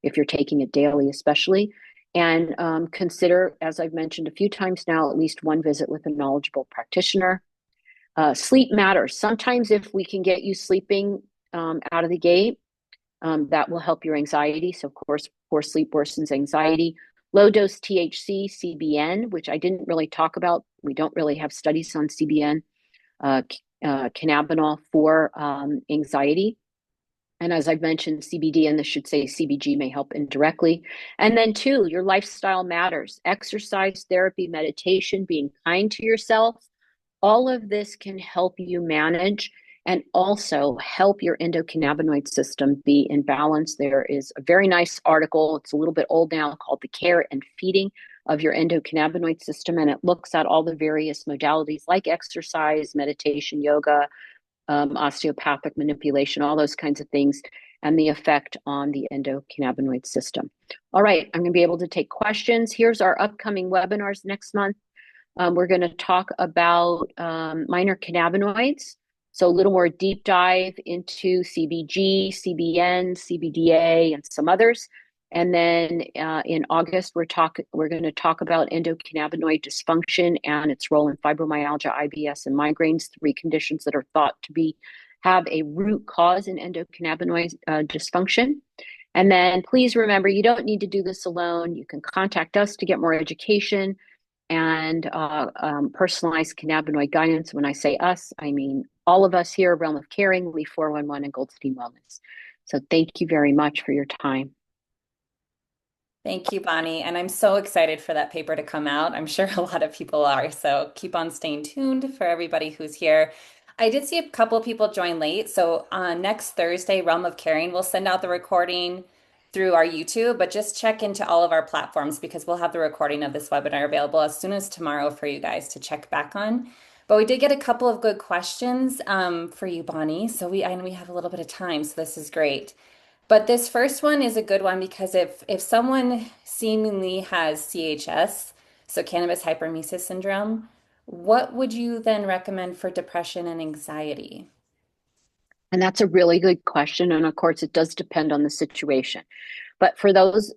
if you're taking it daily especially. And consider, as I've mentioned a few times now, at least one visit with a knowledgeable practitioner. Sleep matters. Sometimes if we can get you sleeping out of the gate, that will help your anxiety. So of course, poor sleep worsens anxiety. Low dose THC, CBN, which I didn't really talk about. We don't really have studies on CBN, cannabinol for anxiety. And as I've mentioned, CBD, and this should say CBG, may help indirectly. And then two, your lifestyle matters. Exercise, therapy, meditation, being kind to yourself. All of this can help you manage and also help your endocannabinoid system be in balance. There is a very nice article, it's a little bit old now, called The Care and Feeding of Your Endocannabinoid System. And it looks at all the various modalities like exercise, meditation, yoga, osteopathic manipulation, all those kinds of things, and the effect on the endocannabinoid system. All right, I'm going to be able to take questions. Here's our upcoming webinars next month. We're going to talk about minor cannabinoids, so a little more deep dive into CBG, CBN, CBDA, and some others. And then in August, we're going to talk about endocannabinoid dysfunction and its role in fibromyalgia, IBS, and migraines, three conditions that are thought to be have a root cause in endocannabinoid dysfunction. And then please remember, you don't need to do this alone. You can contact us to get more education and personalized cannabinoid guidance. When I say us, I mean all of us here, Realm of Caring, Leaf 411, and Goldstein Wellness. So thank you very much for your time.
Thank you, Bonnie. And I'm so excited for that paper to come out. I'm sure a lot of people are. So keep on staying tuned for everybody who's here. I did see a couple of people join late. So on next Thursday, Realm of Caring, we'll send out the recording through our YouTube, but just check into all of our platforms because we'll have the recording of this webinar available as soon as tomorrow for you guys to check back on. But we did get a couple of good questions for you, Bonnie. So we have a little bit of time, so this is great. But this first one is a good one because if someone seemingly has CHS, so cannabis hyperemesis syndrome, what would you then recommend for depression and anxiety?
And that's a really good question. And of course, it does depend on the situation. But for those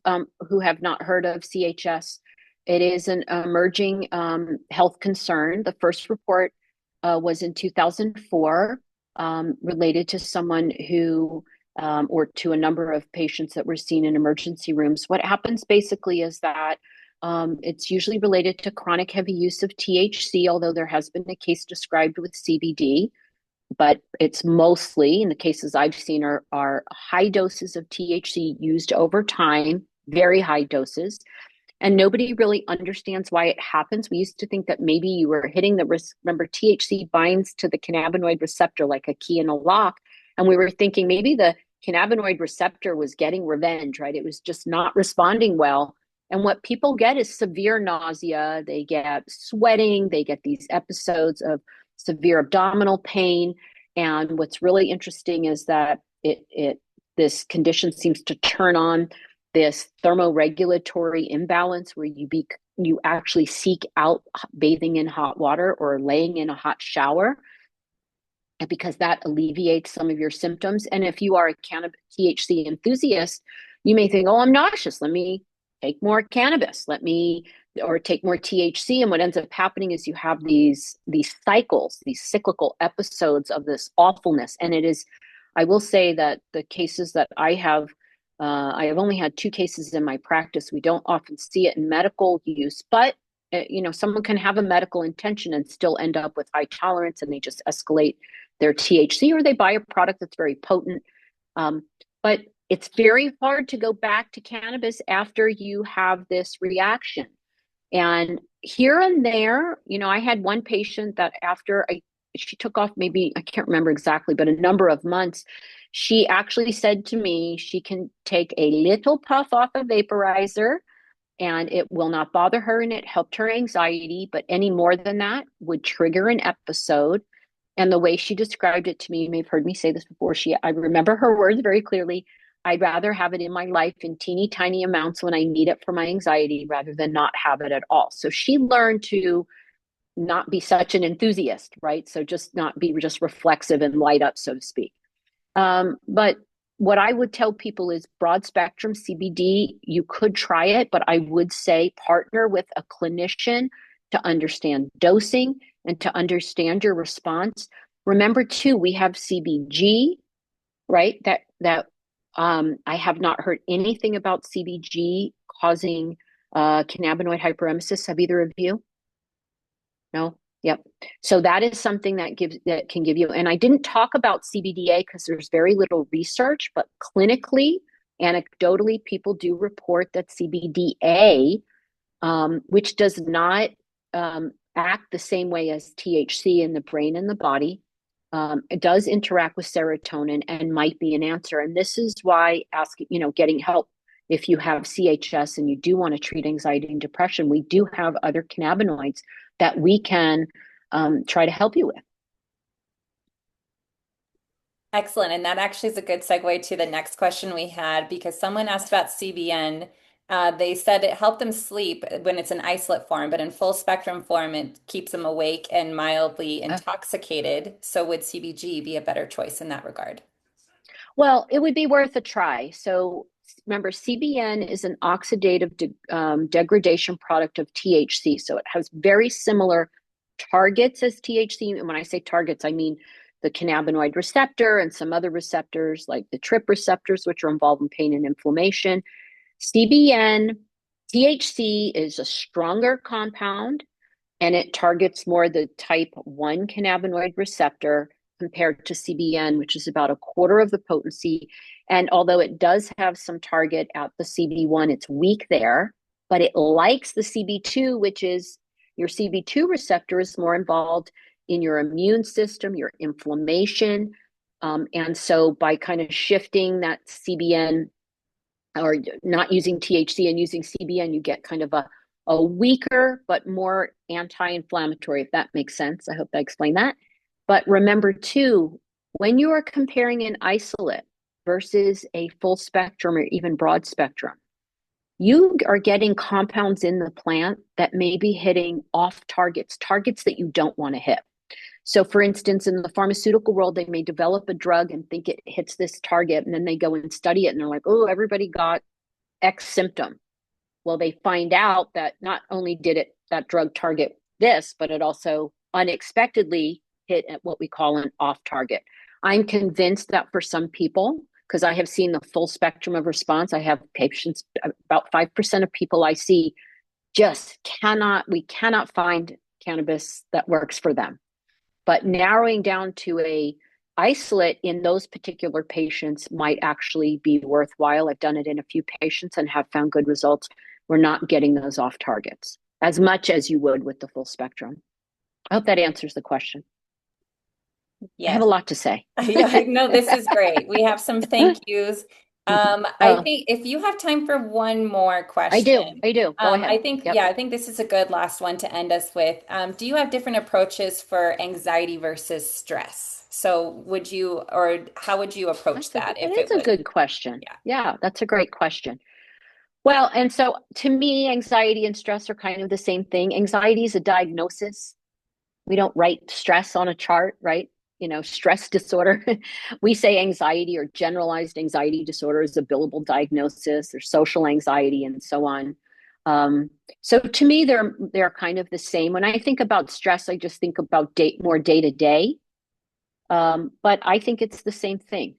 who have not heard of CHS, it is an emerging health concern. The first report was in 2004 related to someone who, or to a number of patients that were seen in emergency rooms. What happens basically is that it's usually related to chronic heavy use of THC, although there has been a case described with CBD. But it's mostly, in the cases I've seen, are high doses of THC used over time, very high doses. And nobody really understands why it happens. We used to think that maybe you were hitting remember, THC binds to the cannabinoid receptor like a key in a lock. And we were thinking maybe the cannabinoid receptor was getting revenge, right? It was just not responding well. And what people get is severe nausea. They get sweating. They get these episodes of severe abdominal pain. And what's really interesting is that this condition seems to turn on this thermoregulatory imbalance where you actually seek out bathing in hot water or laying in a hot shower, and because that alleviates some of your symptoms. And if you are a THC enthusiast, you may think, oh, I'm nauseous, let me take more cannabis, or take more THC. And what ends up happening is you have these cycles, these cyclical episodes of this awfulness. And I will say that the cases that I have only had 2 cases in my practice. We don't often see it in medical use, but someone can have a medical intention and still end up with high tolerance, and they just escalate their THC, or they buy a product that's very potent. But it's very hard to go back to cannabis after you have this reaction. And here and there, I had one patient that after she took off, maybe, I can't remember exactly, but a number of months, she actually said to me she can take a little puff off a vaporizer and it will not bother her, and it helped her anxiety. But any more than that would trigger an episode. And the way she described it to me, you may have heard me say this before, I remember her words very clearly. I'd rather have it in my life in teeny tiny amounts when I need it for my anxiety rather than not have it at all. So she learned to not be such an enthusiast, right? So just not be just reflexive and light up, so to speak. But what I would tell people is broad spectrum CBD, you could try it, but I would say partner with a clinician to understand dosing and to understand your response. Remember too, we have CBG, right? I have not heard anything about CBG causing cannabinoid hyperemesis. Have either of you? No? Yep. So that is something that can give you, and I didn't talk about CBDA because there's very little research, but clinically, anecdotally, people do report that CBDA, which does not act the same way as THC in the brain and the body, it does interact with serotonin and might be an answer. And this is why getting help if you have CHS and you do want to treat anxiety and depression, we do have other cannabinoids that we can try to help you with.
Excellent. And that actually is a good segue to the next question we had because someone asked about CBN. They said it helped them sleep when it's in isolate form, but in full spectrum form, it keeps them awake and mildly intoxicated. So would CBG be a better choice in that regard?
Well, it would be worth a try. So remember, CBN is an oxidative degradation product of THC. So it has very similar targets as THC. And when I say targets, I mean the cannabinoid receptor and some other receptors like the TRP receptors, which are involved in pain and inflammation. CBN, THC is a stronger compound, and it targets more the type 1 cannabinoid receptor compared to CBN, which is about a quarter of the potency. And although it does have some target at the CB1, it's weak there, but it likes the CB2, which is your CB2 receptor is more involved in your immune system, your inflammation. And so by kind of shifting that CBN or not using THC and using CBN, you get kind of a weaker but more anti-inflammatory, if that makes sense. I hope I explained that. But remember too, when you are comparing an isolate versus a full spectrum or even broad spectrum, you are getting compounds in the plant that may be hitting off targets, targets that you don't want to hit. So for instance, in the pharmaceutical world, they may develop a drug and think it hits this target, and then they go and study it and they're like, oh, everybody got X symptom. Well, they find out that not only did that drug target this, but it also unexpectedly hit at what we call an off target. I'm convinced that for some people, because I have seen the full spectrum of response, I have patients, about 5% of people I see we cannot find cannabis that works for them. But narrowing down to a isolate in those particular patients might actually be worthwhile. I've done it in a few patients and have found good results. We're not getting those off targets as much as you would with the full spectrum. I hope that answers the question.
Yes.
I have a lot to say.
Yeah, no, this is great. We have some thank yous. I think if you have time for one more question.
I do. Go ahead.
I think,
Yep.
yeah, I think this is a good last one to end us with. Do you have different approaches for anxiety versus stress? So would you, or how would you approach that if it
It's a
would?
good question.
Yeah.
Yeah, that's a great question. Well, and so to me, anxiety and stress are kind of the same thing. Anxiety is a diagnosis. We don't write stress on a chart, right? Stress disorder. We say anxiety or generalized anxiety disorder is a billable diagnosis, or social anxiety, and so on. So to me, they're kind of the same. When I think about stress, I just think about more day to day. But I think it's the same thing.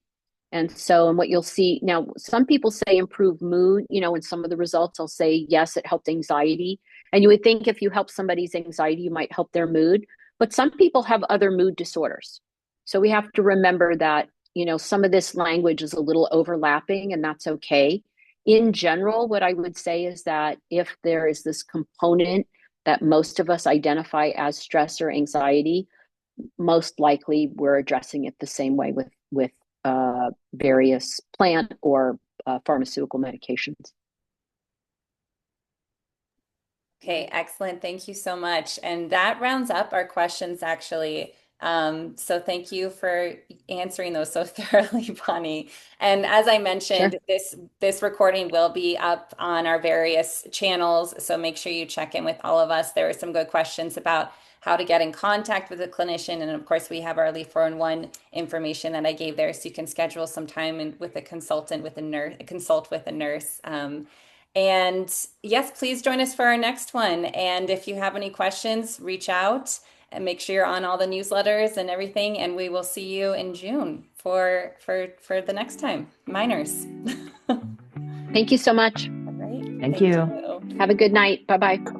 And what you'll see now, some people say improve mood, in some of the results, I'll say, yes, it helped anxiety. And you would think if you help somebody's anxiety, you might help their mood. But some people have other mood disorders. So we have to remember that, some of this language is a little overlapping, and that's okay. In general, what I would say is that if there is this component that most of us identify as stress or anxiety, most likely we're addressing it the same way with various plant or pharmaceutical medications.
Okay, excellent. Thank you so much. And that rounds up our questions, actually. So thank you for answering those so thoroughly, Bonnie. And as I mentioned,
Sure.
this recording will be up on our various channels. So make sure you check in with all of us. There are some good questions about how to get in contact with a clinician. And of course, we have our Leaf 4-in-1 information that I gave there, so you can schedule some time with a consultant, with a nurse, consult with a nurse. And yes, please join us for our next one. And if you have any questions, reach out and make sure you're on all the newsletters and everything. And we will see you in June for the next time. Miners.
Thank you so much.
All right.
Thank you.
Have a good night. Bye-bye.